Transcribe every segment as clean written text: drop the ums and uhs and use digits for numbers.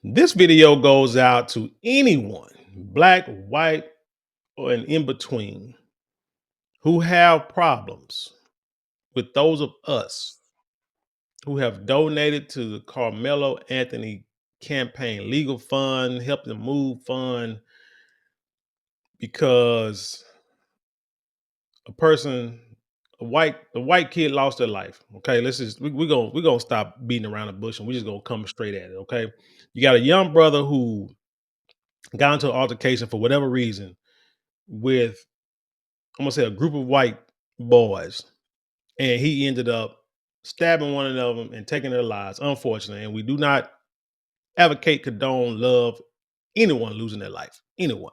This video goes out to anyone, black, white, or an in between, who have problems with those of us who have donated to the Carmelo Anthony campaign legal fund, help them move fund, because a person, a white kid lost their life. Okay, let's just we're gonna stop beating around the bush and we're just gonna come straight at it. Okay, you got a young brother who got into an altercation for whatever reason with, I'm gonna say, a group of white boys, and he ended up stabbing one of them and taking their lives, unfortunately. And we do not advocate, condone, love anyone losing their life. Anyone,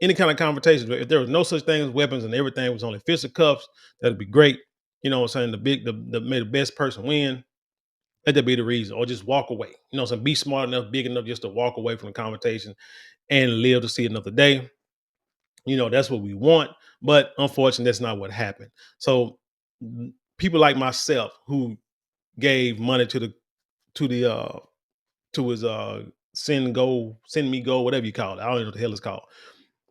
any kind of conversations. If there was no such thing as weapons and everything was only fisticuffs, that'd be great. You know what I'm saying? May the best person win. Let that be the reason, or just walk away. You know what I'm saying? Be smart enough, big enough just to walk away from the conversation and live to see another day. You know, that's what we want. But unfortunately, that's not what happened. So people like myself who gave money to the to his send me go, whatever you call it. I don't know what the hell it's called.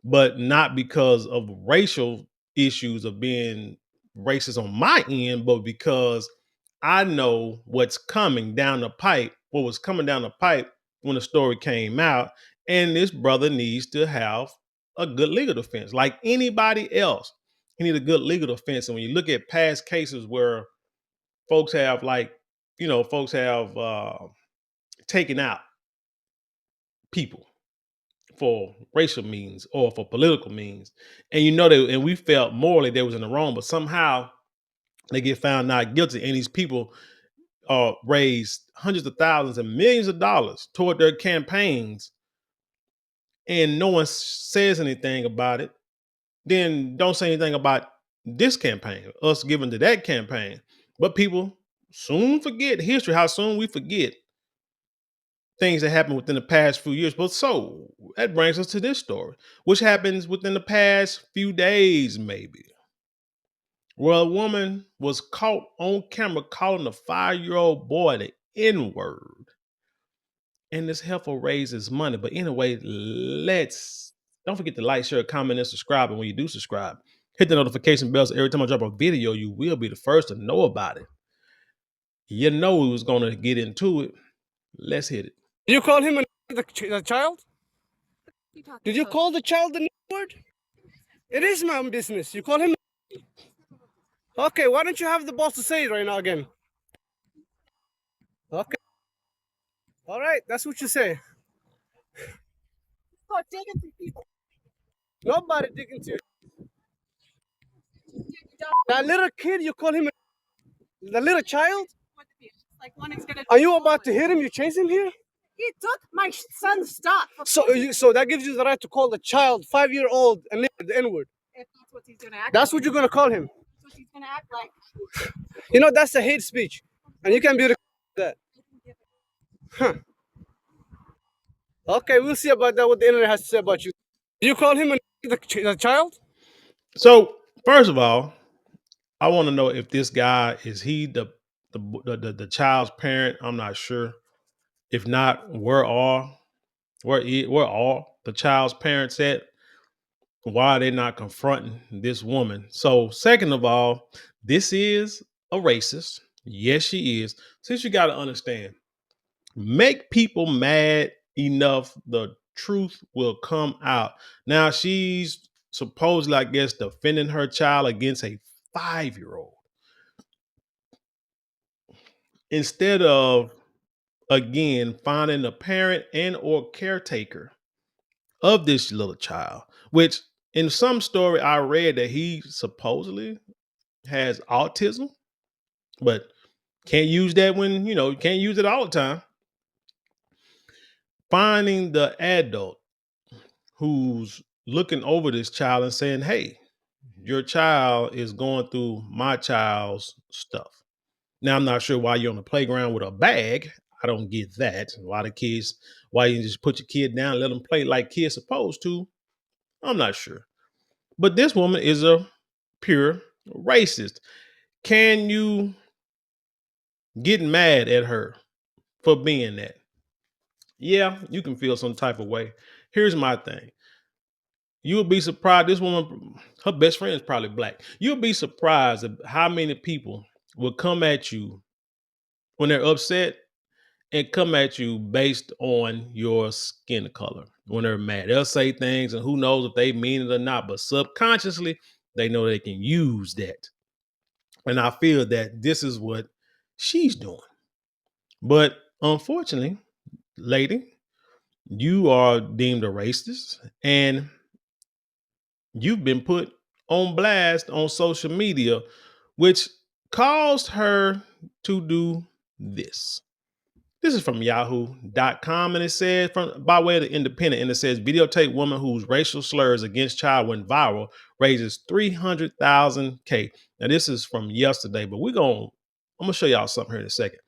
But not because of racial issues of being racist on my end, but because I know what's coming down the pipe, what was coming down the pipe when the story came out. And this brother needs to have a good legal defense like anybody else. He needs a good legal defense. And when you look at past cases where folks have, like, folks have taken out people for racial means or for political means, and and we felt morally they was in the wrong, but somehow they get found not guilty, and these people raised hundreds of thousands and millions of dollars toward their campaigns, and no one says anything about it. Then don't say anything about this campaign, us giving to that campaign. But people soon forget history, how soon we forget things that happened within the past few years. But so that brings us to this story, which happens within the past few days, maybe, where a woman was caught on camera calling a 5-year-old boy the N-word. And this heifer raises money. But anyway, let's don't forget to like, share, comment, and subscribe. And when you do subscribe, hit the notification bell so every time I drop a video, you will be the first to know about it. You know we was gonna get into it. Let's hit it. You call him the child? Did you call the child the word? It is my own business. You call him. Okay, why don't you have the boss to say it right now again? Okay. All right, that's what you say. Start digging through people. Nobody digging through. That little kid, you call him the little child? Are you about to hit him? You chase him here? He took my son's stuff. So that gives you the right to call the child 5-year-old and the N-word. If that's what he's gonna act. That's what you're gonna call him. That's what he's gonna act like. You know that's a hate speech, and you can be that. Huh. Okay, we'll see about that. What the internet has to say about you. Do you call him the child? So first of all, I want to know if this guy is he the child's parent. I'm not sure. If not, where are the child's parents at? Why are they not confronting this woman? So second of all, this is a racist. Yes, she is. Since you got to understand, make people mad enough, the truth will come out. Now she's supposedly, I guess, defending her child against a 5-year-old. Instead of, again, finding a parent and or caretaker of this little child, which in some story I read that he supposedly has autism, but can't use that when, you can't use it all the time. Finding the adult who's looking over this child and saying, hey, your child is going through my child's stuff. Now, I'm not sure why you're on the playground with a bag. I don't get that. Why the kids, why you just put your kid down and let them play like kids supposed to? I'm not sure. But this woman is a pure racist. Can you get mad at her for being that? Yeah, you can feel some type of way. Here's my thing. You'll be surprised. This woman, her best friend is probably black. You'll be surprised at how many people will come at you when they're upset and come at you based on your skin color. When they're mad, they'll say things, and who knows if they mean it or not, but subconsciously, they know they can use that. And I feel that this is what she's doing. But unfortunately, lady, you are deemed a racist and you've been put on blast on social media, which caused her to do this. This is from yahoo.com and it says from by way of the Independent, and it says videotape woman whose racial slurs against child went viral raises 300,000 K. Now this is from yesterday, but I'm gonna show y'all something here in a second.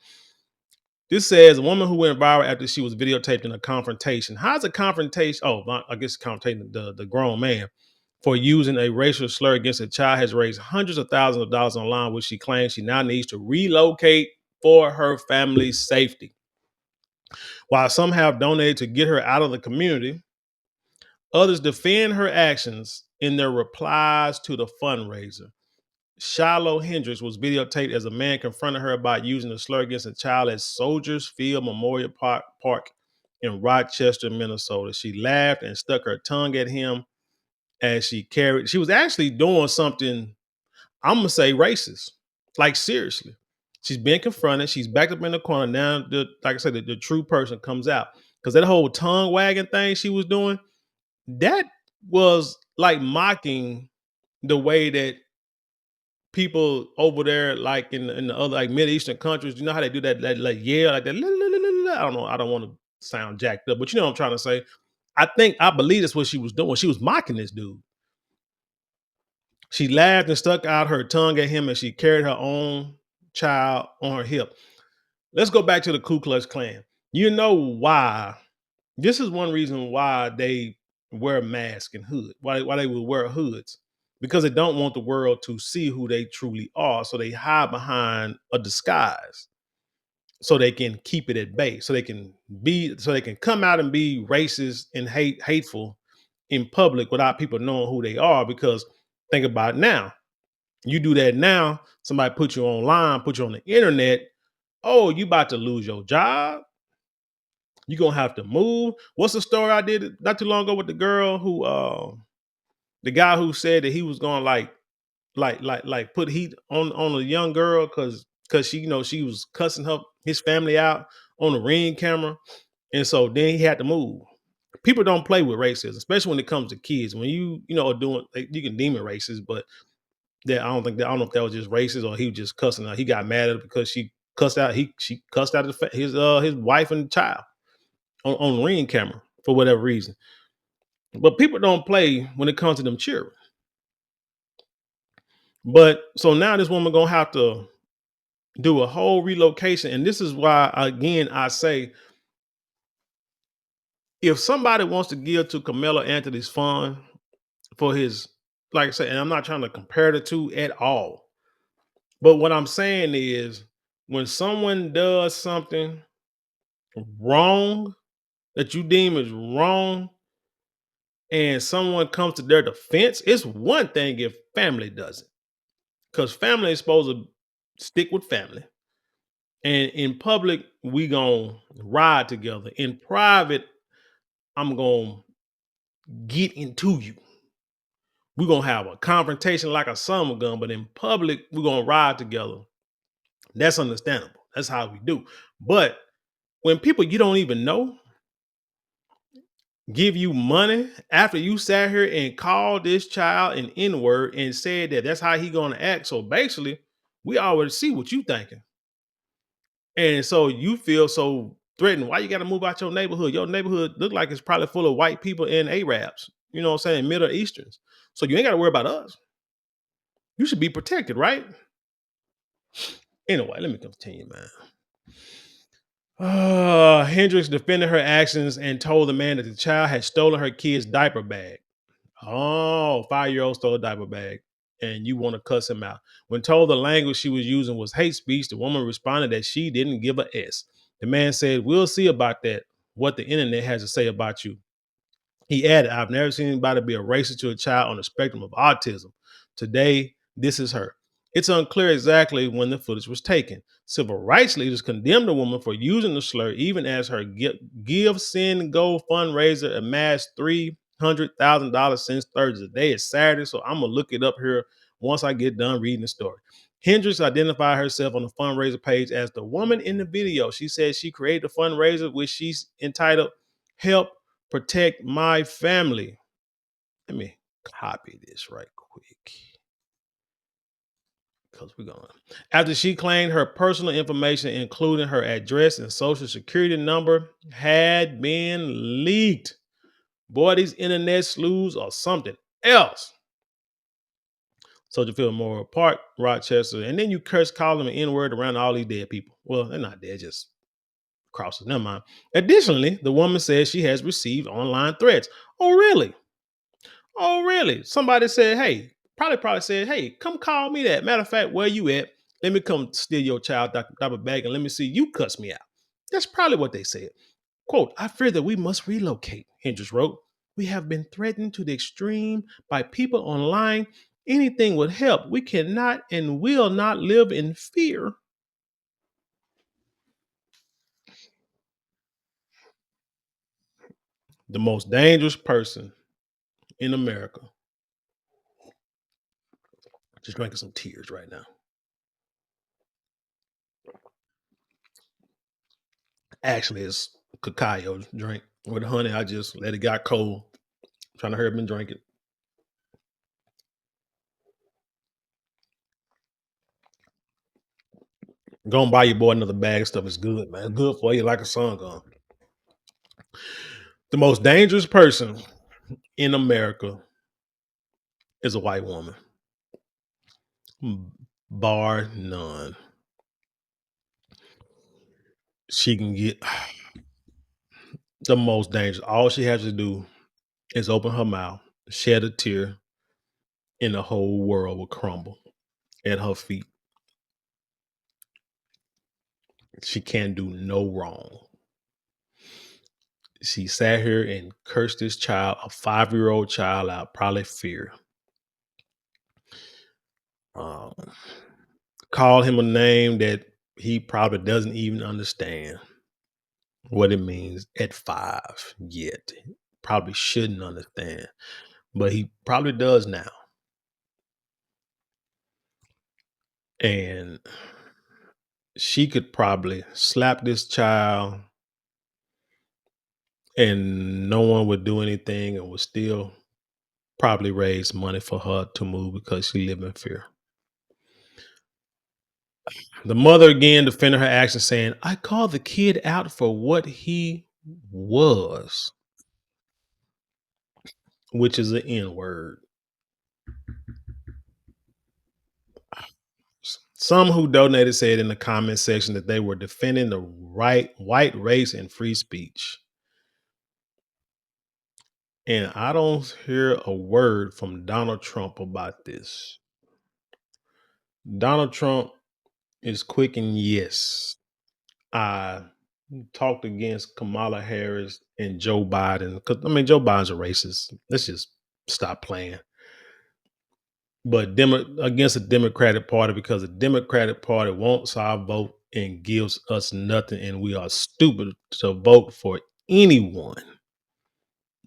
This says a woman who went viral after she was videotaped in a confrontation. How's a confrontation? Oh, I guess confrontating the grown man for using a racial slur against a child has raised hundreds of thousands of dollars online, which she claims she now needs to relocate for her family's safety. While some have donated to get her out of the community, others defend her actions in their replies to the fundraiser. Shiloh Hendricks was videotaped as a man confronted her about using a slur against a child at Soldiers Field Memorial Park in Rochester, Minnesota. She laughed and stuck her tongue at him as she was actually doing something, I'm gonna say racist. Like seriously. She's being confronted. She's backed up in the corner. Now, like I said, the true person comes out. Because that whole tongue wagging thing she was doing, that was like mocking the way that people over there, like in the other like Middle Eastern countries, you know how they do that like yeah, like that. I don't know. I don't want to sound jacked up, but you know what I'm trying to say. I believe that's what she was doing. She was mocking this dude. She laughed and stuck out her tongue at him, and she carried her own child on her hip. Let's go back to the Ku Klux Klan. You know why? This is one reason why they wear masks and hood. Why they will wear hoods? Because they don't want the world to see who they truly are. So they hide behind a disguise so they can keep it at bay. So they can come out and be racist and hateful in public without people knowing who they are. Because think about it now. You do that now, somebody put you online, put you on the internet. Oh, you about to lose your job. You're gonna have to move. What's the story I did not too long ago with the girl who the guy who said that he was gonna like put heat on a young girl because she, she was cussing his family out on the Ring camera. And so then he had to move. People don't play with racism, especially when it comes to kids. When are doing, like, you can deem it racist, but I don't know if that was just racist or he was just cussing out. He got mad at her because she cussed out. She cussed out his wife and child on Ring camera for whatever reason. But people don't play when it comes to them children. But so now this woman gonna have to do a whole relocation, and this is why again I say, if somebody wants to give to Carmelo Anthony's fund for his, like I said, and I'm not trying to compare the two at all, but what I'm saying is when someone does something wrong that you deem is wrong and someone comes to their defense, it's one thing if family does it, because family is supposed to stick with family. And in public, we gonna ride together. In private, I'm gonna get into you. We're gonna have a confrontation like a summer gun, but in public, we're gonna ride together. That's understandable. That's how we do. But when people you don't even know give you money after you sat here and called this child an N-word and said that that's how he gonna act. So basically, we already see what you thinking. And so you feel so threatened. Why you got to move out your neighborhood? Your neighborhood look like it's probably full of white people and Arabs, you know what I'm saying, Middle Easterns. So you ain't got to worry about us. You should be protected, right? Anyway, let me continue, man. Hendricks defended her actions and told the man that the child had stolen her kid's diaper bag. Oh, 5-year-old stole a diaper bag and you want to cuss him out. When told the language she was using was hate speech, the woman responded that she didn't give a S. The man said, "We'll see about that. what the internet has to say about you. He added, I've never seen anybody be a racist to a child on the spectrum of autism. Today, this is her. It's unclear exactly when the footage was taken. Civil rights leaders condemned the woman for using the slur, even as her Give Send Go fundraiser amassed $300,000 since Thursday. Today is Saturday, so I'm going to look it up here once I get done reading the story. Hendricks identified herself on the fundraiser page as the woman in the video. She said she created a fundraiser, which she's entitled Help Protect My Family. Let me copy this right quick. Because we're going. After she claimed her personal information, including her address and social security number, had been leaked. Boy, these internet sleuths are something else. Soldier Field Memorial Park, Rochester, and then you curse call them an N-word around all these dead people. Well, they're not dead, just crosses. Never mind. Additionally, the woman says she has received online threats. Oh, really? Oh, really? Somebody said, hey, probably said, hey, come call me that. Matter of fact, where you at? Let me come steal your child diaper bag and let me see you cuss me out. That's probably what they said. Quote, I fear that we must relocate, Hendricks wrote. We have been threatened to the extreme by people online. Anything would help. We cannot and will not live in fear. The most dangerous person in America. Just drinking some tears right now. Actually, it's cacao drink with honey. I just let it get cold. Trying to hurry up and drink it. Go and buy your boy another bag of stuff. It's good, man. It's good for you, like a sun gun. The most dangerous person in America is a white woman, bar none. She can get the most dangerous. All she has to do is open her mouth, shed a tear, and the whole world will crumble at her feet. She can't do no wrong. She sat here and cursed this child, a 5-year-old child, out, probably fear. Called him a name that he probably doesn't even understand what it means at 5 yet. Probably shouldn't understand, but he probably does now. And she could probably slap this child and no one would do anything and would still probably raise money for her to move because she lived in fear. The mother again defended her action, saying, I called the kid out for what he was, which is an N-word. Some who donated said in the comment section that they were defending the white race and free speech. And I don't hear a word from Donald Trump about this. Donald Trump is quick and yes. I talked against Kamala Harris and Joe Biden. Because I mean, Joe Biden's a racist. Let's just stop playing. But against the Democratic Party, because the Democratic Party wants our vote and gives us nothing, and we are stupid to vote for anyone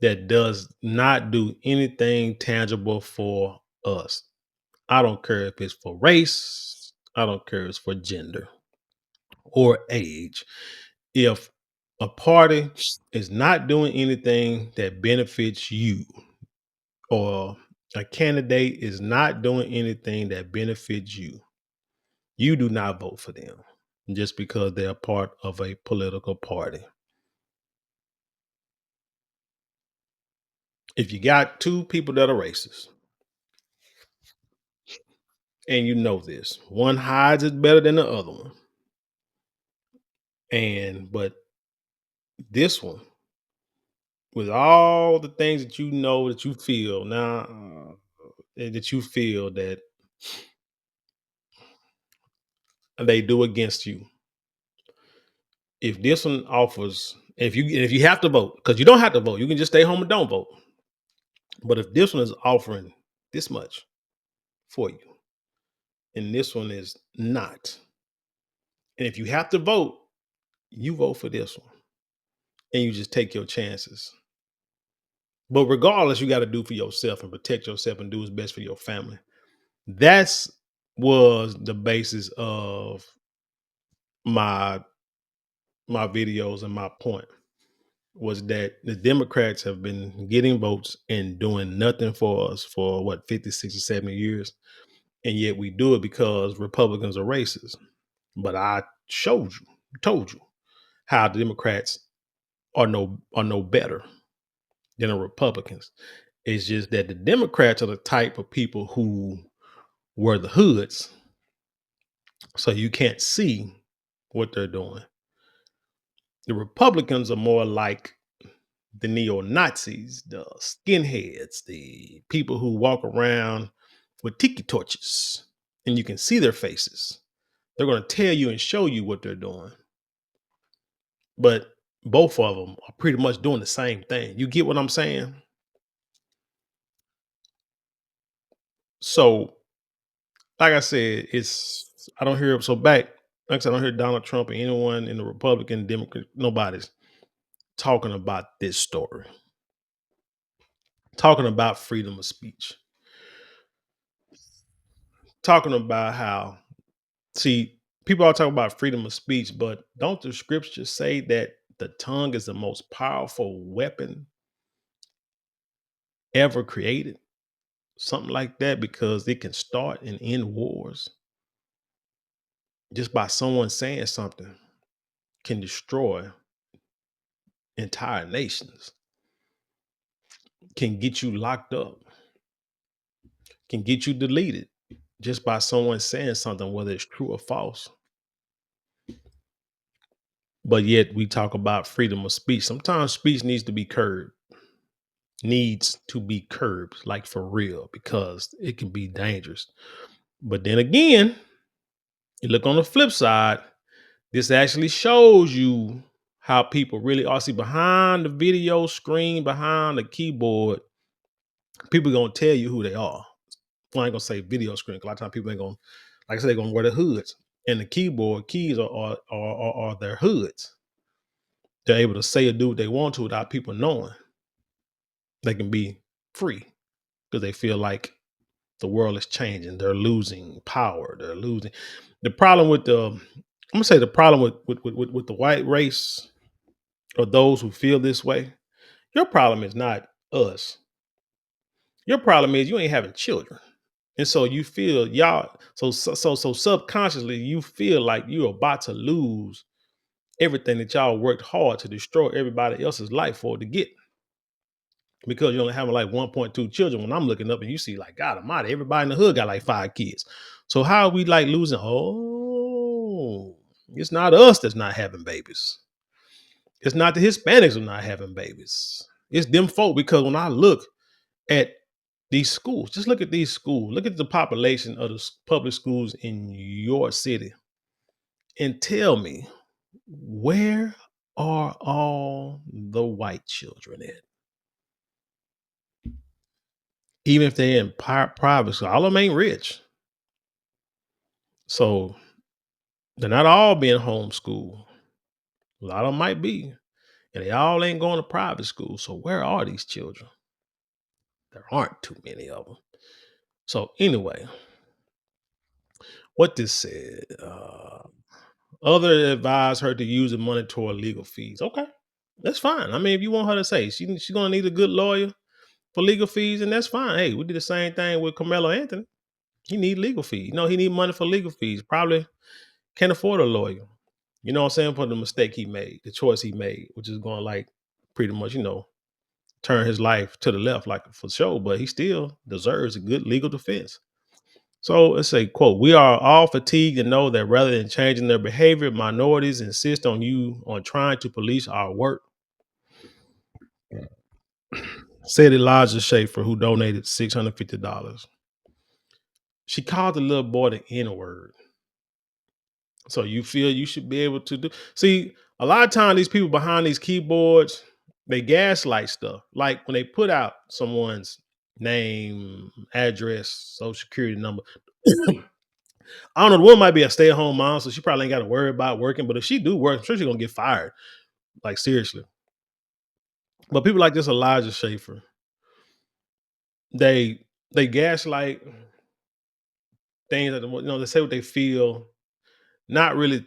that does not do anything tangible for us. I don't care if it's for race. I don't care if it's for gender or age. If a party is not doing anything that benefits you, or a candidate is not doing anything that benefits you, you do not vote for them just because they're part of a political party. If you got two people that are racist, and you know this, one hides it better than the other one. But this one, with all the things that you know, that you feel now, that you feel that they do against you, if this one offers If you have to vote, because you don't have to vote, you can just stay home and don't vote. But if this one is offering this much for you, and this one is not, and if you have to vote, you vote for this one, and you just take your chances. But regardless, you got to do for yourself and protect yourself and do what's best for your family. That's was the basis of my videos, and my point was that the Democrats have been getting votes and doing nothing for us for what, 50, 60, 70 years. And yet we do it because Republicans are racist. But I told you how the Democrats are no better than the Republicans. It's just that the Democrats are the type of people who were the hoods, so you can't see what they're doing. The Republicans are more like the neo-Nazis, the skinheads, the people who walk around with tiki torches and you can see their faces. They're going to tell you and show you what they're doing. But both of them are pretty much doing the same thing. You get what I'm saying? So, like I said, I don't hear so back. Like I said, I don't hear Donald Trump or anyone in the Republican, Democrat, nobody's talking about this story, talking about freedom of speech, talking about how, see, people are talking about freedom of speech, but don't the scriptures say that the tongue is the most powerful weapon ever created? Something like that, because it can start and end wars just by someone saying something, can destroy entire nations, can get you locked up, can get you deleted just by someone saying something, whether it's true or false. But yet we talk about freedom of speech. Sometimes speech needs to be curbed, like for real, because it can be dangerous. But then again, you look on the flip side, this actually shows you how people really are. See, behind the video screen, behind the keyboard, people gonna tell you who they are. Well, I ain't gonna say video screen, 'cause a lot of times people ain't gonna, like I said, they're gonna wear the hoods. And the keyboard keys are their hoods. They're able to say or do what they want to without people knowing. They can be free because they feel like the world is changing. They're losing power. They're losing. The problem with I'm gonna say the problem with the white race, or those who feel this way, your problem is not us. Your problem is you ain't having children. And so you feel y'all, so subconsciously you feel like you're about to lose everything that y'all worked hard to destroy everybody else's life for, to get, because you're only having like 1.2 children. When I'm looking up and you see like, God almighty, everybody in the hood got like 5 kids. So how are we like losing? Oh, it's not us that's not having babies. It's not the Hispanics are not having babies. It's them folk. Because when I look at these schools, just look at these schools, look at the population of the public schools in your city, and tell me, where are all the white children at? Even if they're in private school, all of them ain't rich. So they're not all being homeschooled. A lot of them might be, and they all ain't going to private school. So where are these children? There aren't too many of them. So anyway, what this said, other advised her to use the money toward legal fees. Okay, that's fine. I mean, if you want her to say she's gonna need a good lawyer for legal fees, and that's fine. Hey, we did the same thing with Carmelo Anthony. He need legal fees. You know, he need money for legal fees. Probably can't afford a lawyer. You know what I'm saying? For the mistake he made, the choice he made, which is going to like pretty much, turn his life to the left, like for sure. But he still deserves a good legal defense. So let's say, quote, "We are all fatigued and know that rather than changing their behavior, minorities insist on trying to police our work," said Elijah Schaefer, who donated $650. She called the little boy the N-word. So you feel you should be able to do. See, a lot of times these people behind these keyboards, they gaslight stuff. Like when they put out someone's name, address, social security number. I don't know. The woman might be a stay-at-home mom, so she probably ain't got to worry about working. But if she do work, I'm sure she's gonna get fired. Like seriously. But people like this Elijah Schaefer, they they gaslight things that they say what they feel, not really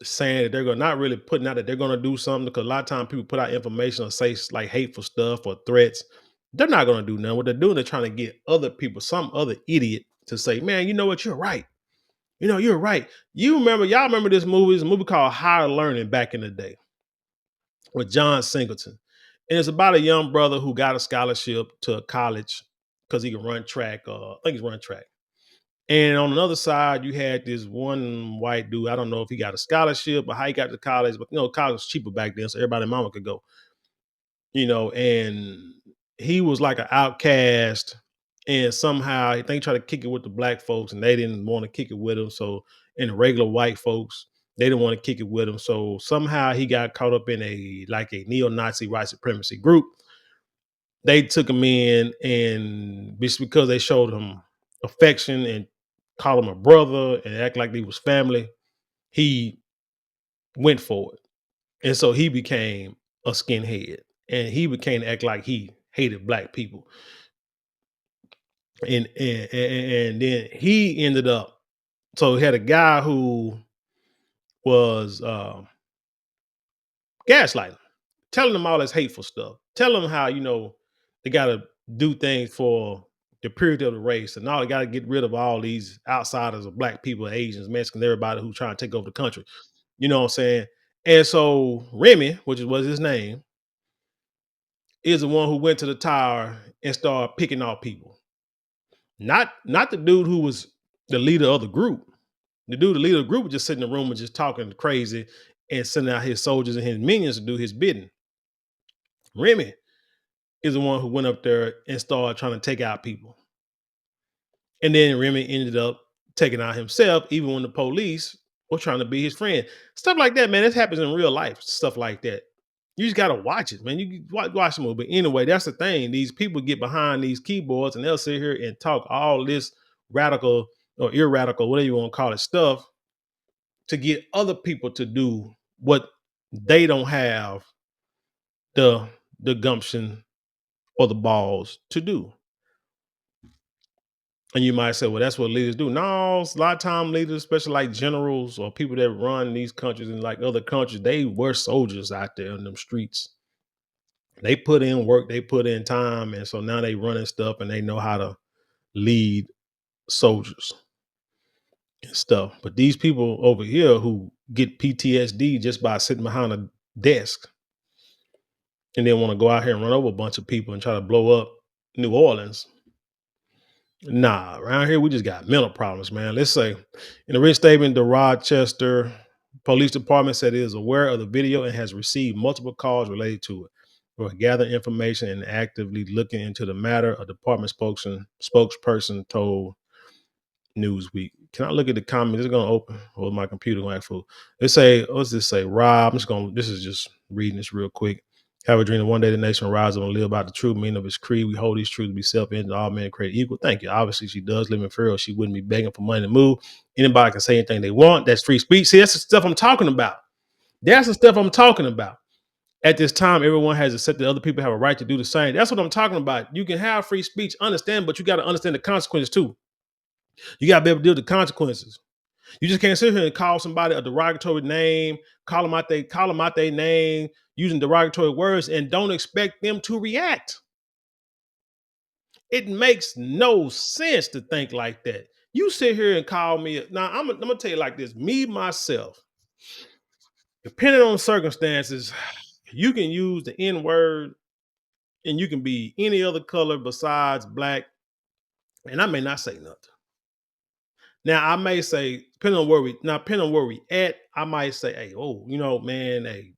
saying that they're gonna not really putting out that they're gonna do something because a lot of times people put out information or say like hateful stuff or threats. They're not gonna do nothing. What they're doing, they're trying to get other people, some other idiot, to say, "Man, you know what? You're right. You know, you're right." Y'all remember this movie? It's a movie called Higher Learning back in the day with John Singleton. And it's about a young brother who got a scholarship to a college because he can run track. I think he's running track. And on the other side, you had this one white dude. I don't know if he got a scholarship or how he got to college, but college was cheaper back then, so everybody and mama could go. And he was like an outcast, and somehow I think he tried to kick it with the black folks, and they didn't want to kick it with him. So, and the regular white folks, they didn't want to kick it with him. So somehow he got caught up in a neo-Nazi white supremacy group. They took him in, and just because they showed him affection and called him a brother and act like he was family, he went for it. And so he became a skinhead, and he became to act like he hated black people. And then he ended up, so he had a guy who was gaslighting, telling them all this hateful stuff, telling them how, they got to do things for the purity of the race, and now they got to get rid of all these outsiders of black people, Asians, Mexicans, everybody who's trying to take over the country. You know what I'm saying? And so Remy, which was his name, is the one who went to the tower and started picking off people. Not the dude who was the leader of the group. The leader of the group was just sitting in the room and just talking crazy and sending out his soldiers and his minions to do his bidding. Remy is the one who went up there and started trying to take out people. And then Remy ended up taking out himself, even when the police were trying to be his friend. Stuff like that, man. This happens in real life. Stuff like that. You just gotta watch it, man. You watch the movie. But anyway, that's the thing. These people get behind these keyboards and they'll sit here and talk all this radical or irradical, whatever you want to call it, stuff to get other people to do what they don't have the gumption or the balls to do. And you might say, well, that's what leaders do. No, a lot of time leaders, especially like generals or people that run these countries and like other countries, they were soldiers out there in them streets. They put in work, they put in time, and so now they running stuff and they know how to lead soldiers and stuff. But these people over here who get PTSD just by sitting behind a desk and then want to go out here and run over a bunch of people and try to blow up New Orleans. Nah, around here we just got mental problems, man. Let's say in a written statement, the Rochester Police Department said it is aware of the video and has received multiple calls related to it. We're gathering information and actively looking into the matter, a department spokesperson told Newsweek. Can I look at the comments? It's gonna open. Well, my computer gonna act full. They say, what's this say? Rob, this is just reading this real quick. Have a dream that one day the nation will rise up and live about the true meaning of its creed. We hold these truths to be self-evident, all men created equal. Thank you. Obviously, she does live in fear, or she wouldn't be begging for money to move. Anybody can say anything they want. That's free speech. See, that's the stuff I'm talking about. That's the stuff I'm talking about. At this time, everyone has accepted other people have a right to do the same. That's what I'm talking about. You can have free speech, understand, but you got to understand the consequences too. You got to be able to deal with the consequences. You just can't sit here and call somebody a derogatory name, call them out their name using derogatory words, and don't expect them to react. It makes no sense to think like that. You sit here and call me. Now, I'm gonna tell you like this. Me, myself, depending on circumstances, you can use the N word and you can be any other color besides black, and I may not say nothing. Now I may say, depending on where we at, I might say, hey, oh, man, hey,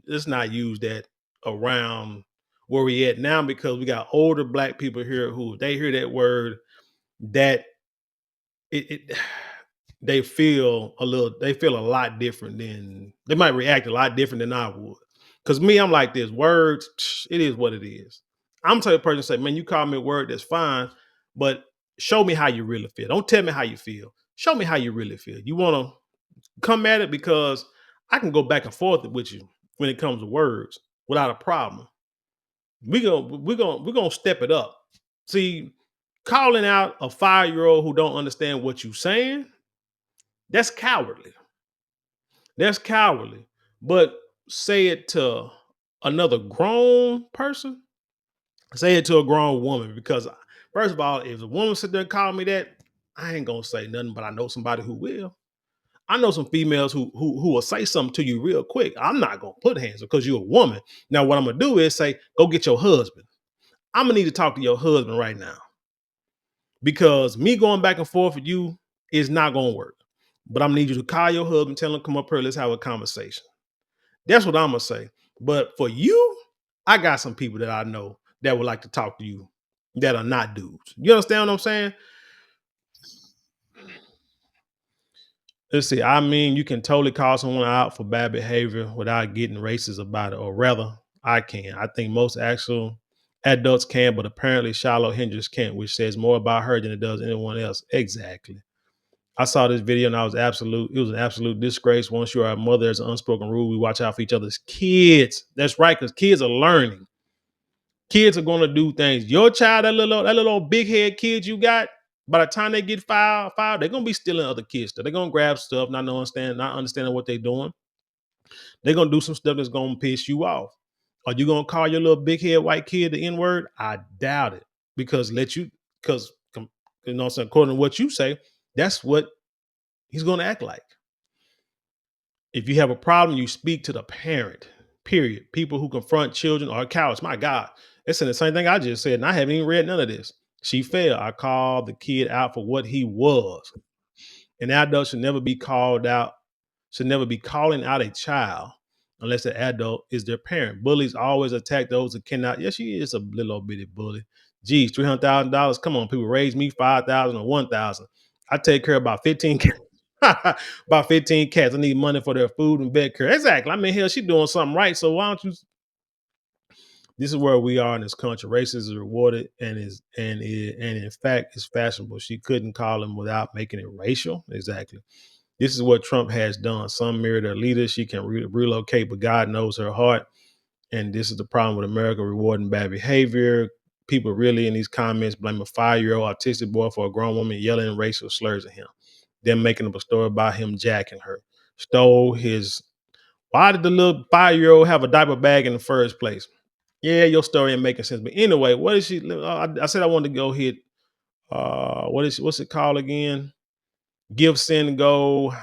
let's not use that around where we at now because we got older black people here who they hear that word that it they feel a lot different than they might react a lot different than I would. Cause me, I'm like this. Words, it is what it is. I'm the type of person to say, man, you call me a word, that's fine, but show me how you really feel. Don't tell me how you feel. Show me how you really feel. You want to come at it because I can go back and forth with you when it comes to words without a problem. We're gonna step it up. See, calling out a 5-year-old who don't understand what you're saying, that's cowardly. That's cowardly. But say it to another grown person, say it to a grown woman, because first of all, if a woman sit there and call me that, I ain't gonna say nothing, but I know somebody who will. I know some females who will say something to you real quick. I'm not gonna put hands because you're a woman. Now, what I'm gonna do is say, go get your husband. I'm gonna need to talk to your husband right now because me going back and forth with you is not gonna work. But I'm gonna need you to call your husband, tell him come up here, let's have a conversation. That's what I'm gonna say. But for you, I got some people that I know that would like to talk to you that are not dudes. You understand what I'm saying? Let's see. I mean, you can totally call someone out for bad behavior without getting racist about it, or rather, I can. I think most actual adults can, but apparently Shiloh Hendricks can't, which says more about her than it does anyone else. Exactly. I saw this video and it was an absolute disgrace. Once you are a mother, there's an unspoken rule. We watch out for each other's kids. That's right, because kids are learning. Kids are gonna do things. Your child, that little big head kid you got, by the time they get five, they're gonna be stealing other kids stuff. They're gonna grab stuff, not understanding what they're doing. They're gonna do some stuff that's gonna piss you off. Are you gonna call your little big head white kid the N-word? I doubt it. Because you know what I'm saying, according to what you say, that's what he's gonna act like. If you have a problem, you speak to the parent. Period. People who confront children are cowards. My God, it's in the same thing I just said, and I haven't even read none of this. She failed. I called the kid out for what he was. An adult should never be calling out a child unless the adult is their parent. Bullies always attack those who cannot. Yes, she is a little bitty bully. Geez, $300,000. Come on, people, raise me 5,000 or 1,000. I take care of about 15 cats. About 15 cats. I need money for their food and bed care. Exactly. I mean, hell, she's doing something right. So why don't you? This is where we are in this country. Racism is rewarded and in fact is fashionable. She couldn't call him without making it racial. Exactly. This is what Trump has done. Some mirror their leaders. She can relocate, but God knows her heart. And this is the problem with America rewarding bad behavior. People really in these comments blame a 5-year-old autistic boy for a grown woman yelling racial slurs at him. Then making up a story about him jacking her. Stole his. Why did the little 5-year-old have a diaper bag in the first place? Yeah, your story ain't making sense. But anyway, what is she? I said I wanted to go hit. What's it called again? Give, send, go.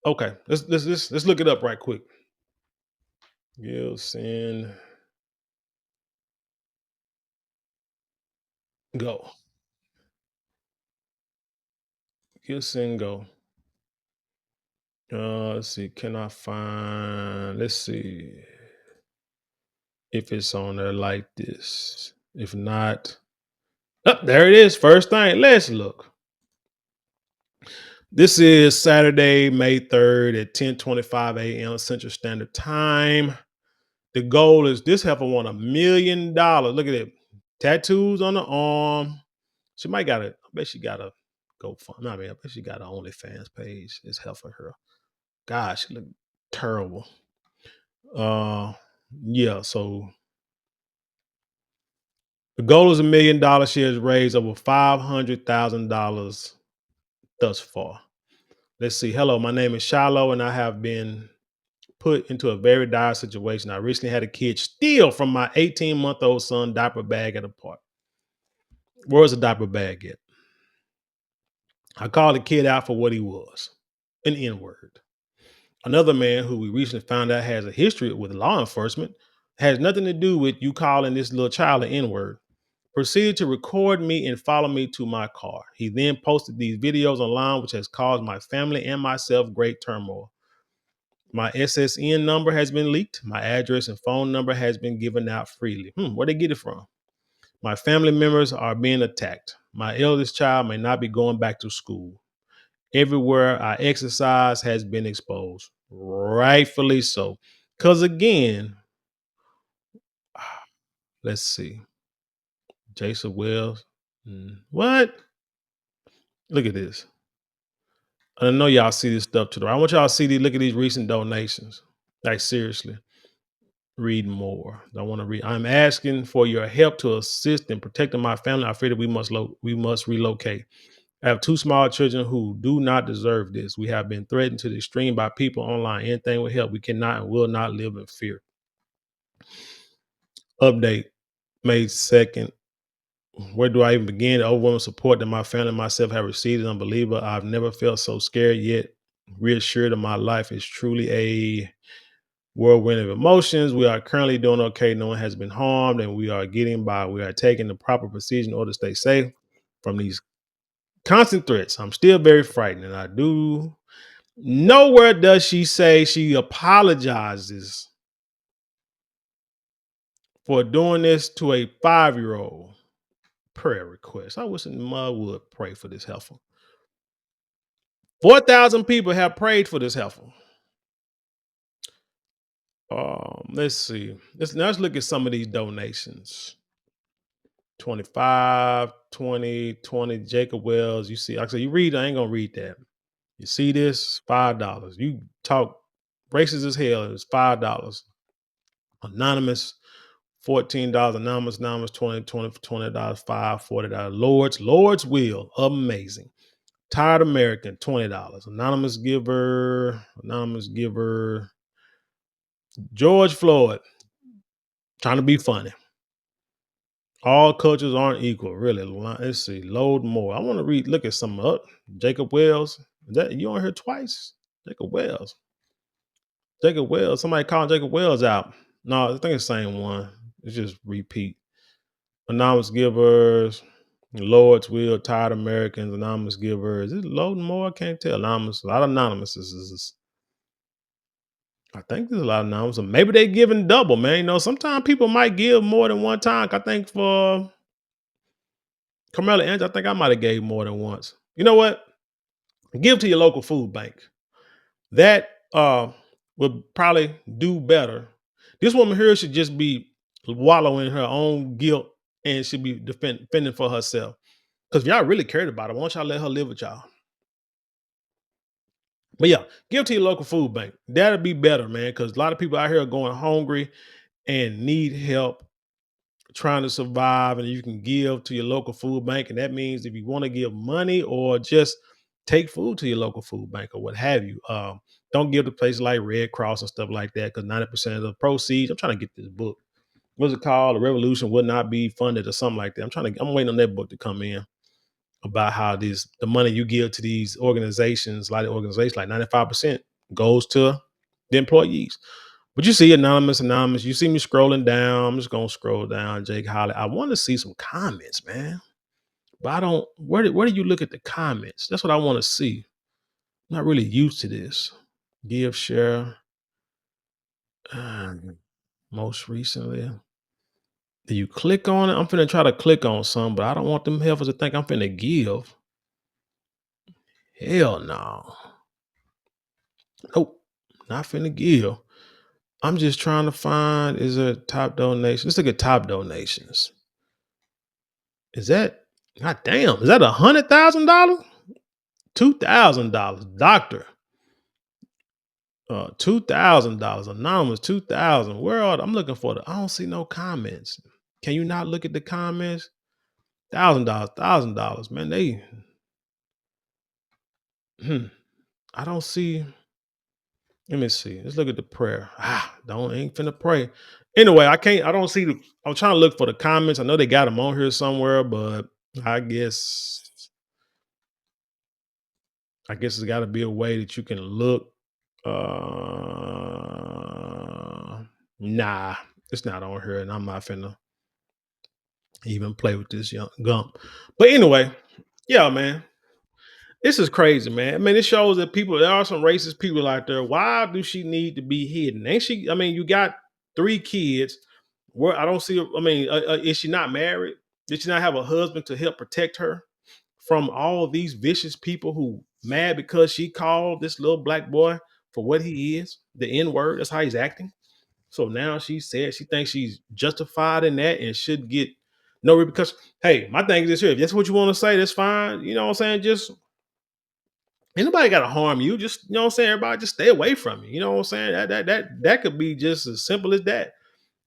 Okay, let's look it up right quick. Give, send, go. Give, send, go. Let's see. Can I find? Let's see if it's on there like this. If not, oh, there it is. First thing. Let's look. This is Saturday, May 3rd at 10:25 a.m. Central Standard Time. The goal is this heifer won $1 million. Look at it. Tattoos on the arm. She might got I bet she got a GoFundMe. I mean, I bet she got an OnlyFans page. This heifer her. Gosh, she look terrible. Yeah, so the goal is $1 million. She has raised over $500,000 thus far. Let's see. Hello, my name is Shiloh, and I have been put into a very dire situation. I recently had a kid steal from my 18-month-old son diaper bag at a park. Where's the diaper bag at? I called the kid out for what he was, an N-word. Another man who we recently found out has a history with law enforcement has nothing to do with you calling this little child an N-word. Proceeded to record me and follow me to my car. He then posted these videos online, which has caused my family and myself great turmoil. My SSN number has been leaked. My address and phone number has been given out freely. Where'd they get it from? My family members are being attacked. My eldest child may not be going back to school. Everywhere I exercise has been exposed. Rightfully so. Because again, let's see. Jason Wells. What? Look at this. I know y'all see this stuff to the right. I want y'all to see these. Look at these recent donations. Like, seriously. Read more. I want to read. I'm asking for your help to assist in protecting my family. I fear that we must relocate. I have 2 small children who do not deserve this. We have been threatened to the extreme by people online. Anything will help. We cannot and will not live in fear. Update, May 2nd. Where do I even begin? The overwhelming support that my family and myself have received is unbelievable. I've never felt so scared yet reassured of my life. Is truly a whirlwind of emotions. We are currently doing okay. No one has been harmed and we are getting by. We are taking the proper procedure in order to stay safe from these constant threats. I'm still very frightened, and I do. Nowhere does she say she apologizes for doing this to a 5-year-old. Prayer request. I wish the mother would pray for this heifer. 4,000 people have prayed for this heifer. Let's see. Let's look at some of these donations. 25, 20, 20. Jacob Wells. You see, like I said, you read, I ain't gonna read that. You see this? $5. You talk racist as hell, it's $5. Anonymous, $14. Anonymous, 20, 20 for $20, $5, $40. Lord's Will, amazing. Tired American, $20. Anonymous giver. George Floyd, trying to be funny. All cultures aren't equal, really. Let's see. Load more. I want to look at some up. Jacob Wells. Is that you on here twice? Jacob Wells. Somebody calling Jacob Wells out. No, I think it's the same one. It's just repeat. Anonymous givers, Lord's Will, Tired Americans, anonymous givers. Is it loading more? I can't tell. Anonymous, a lot of anonymous. I think there's a lot of anonymous. Maybe they giving double, man. You know, sometimes people might give more than one time. I think for Carmela Ange, I think I might have gave more than once. You know what? Give to your local food bank. That would probably do better. This woman here should just be wallowing in her own guilt and should be defending for herself. Because if y'all really cared about her, why don't y'all let her live with y'all? But yeah, give to your local food bank. That'll be better, man. Because a lot of people out here are going hungry and need help trying to survive, and you can give to your local food bank. And that means if you want to give money or just take food to your local food bank or what have you, don't give to places like Red Cross and stuff like that, because 90% of the proceeds, I'm trying to get this book. What's it called? The Revolution Would Not Be Funded or something like that. I'm waiting on that book to come in about how the money you give to these organizations, a lot of organizations, like 95% goes to the employees. But you see anonymous. You see me scrolling down. I'm just gonna scroll down. Jake Holly. I want to see some comments, man. But I don't. Where do you look at the comments? That's what I want to see. I'm not really used to this. Give, share. Most recently. Do you click on it? I'm finna try to click on some, but I don't want them helpers to think I'm finna give. Hell no. Nope. Not finna give. I'm just trying to find, is there top donation? Let's look at top donations. Is that, god damn, is that $100,000? $2,000. Doctor. $2,000. Anonymous, 2,000. Where are I'm looking for I don't see no comments. Can you not look at the comments? $1,000, man. I don't see. Let me see. Let's look at the prayer. Ain't finna pray. Anyway, I don't see I'm trying to look for the comments. I know they got them on here somewhere, but I guess it's got to be a way that you can look. Nah, it's not on here, and I'm not finna even play with this young gump. But anyway, yeah, man. This is crazy, man. I mean, it shows that there are some racist people out there. Why do she need to be hidden? Ain't she? I mean, you got 3 kids. Where I don't see, is she not married? Did she not have a husband to help protect her from all of these vicious people who mad because she called this little black boy for what he is, the N-word. That's how he's acting. So now she said she thinks she's justified in that and should get no repercussions. Hey, my thing is this here. If that's what you want to say, that's fine. You know what I'm saying? Just ain't nobody gotta harm you. Just you know what I'm saying, everybody just stay away from you. You know what I'm saying? That could be just as simple as that.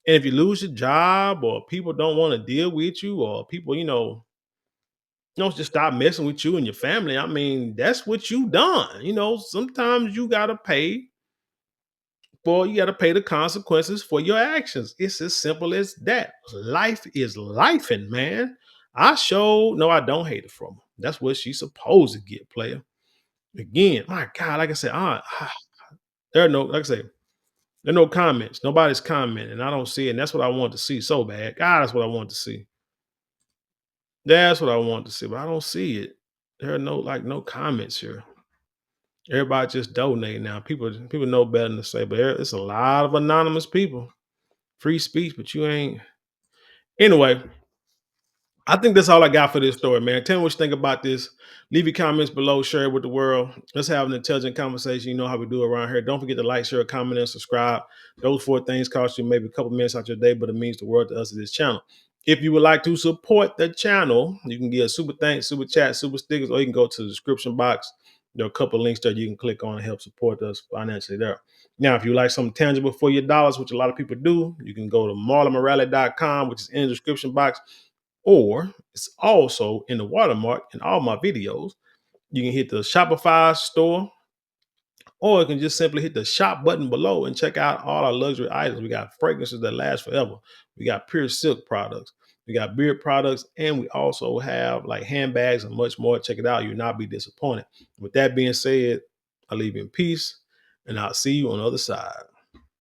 And if you lose your job or people don't want to deal with you or people, just stop messing with you and your family. I mean, that's what you done. Sometimes you gotta pay the consequences for your actions. It's as simple as that. Life is lifing, man. No, I don't hate it from her. That's what she's supposed to get, player. Again, my God, like I said, there are no, like I say, there are no comments. Nobody's commenting. I don't see it. And that's what I want to see so bad. God, that's what I want to see. That's what I want to see, but I don't see it. There are no comments here. Everybody just donate now. People know better than to say, but it's a lot of anonymous people. Free speech, but you ain't. Anyway, I think that's all I got for this story, man. Tell me what you think about this. Leave your comments below. Share it with the world. Let's have an intelligent conversation. You know how we do around here. Don't forget to like, share, comment, and subscribe. Those 4 things cost you maybe a couple minutes out your day, but it means the world to us at this channel. If you would like to support the channel, you can get a super thanks, super chat, super stickers, or you can go to the description box. There are a couple of links there you can click on and help support us financially there. Now, if you like something tangible for your dollars, which a lot of people do, you can go to marlonmorale.com, which is in the description box, or it's also in the watermark in all my videos. You can hit the Shopify store, or you can just simply hit the shop button below and check out all our luxury items. We got fragrances that last forever. We got pure silk products. We got beard products, and we also have like handbags and much more. Check it out. You'll not be disappointed. With that being said, I leave you in peace, and I'll see you on the other side.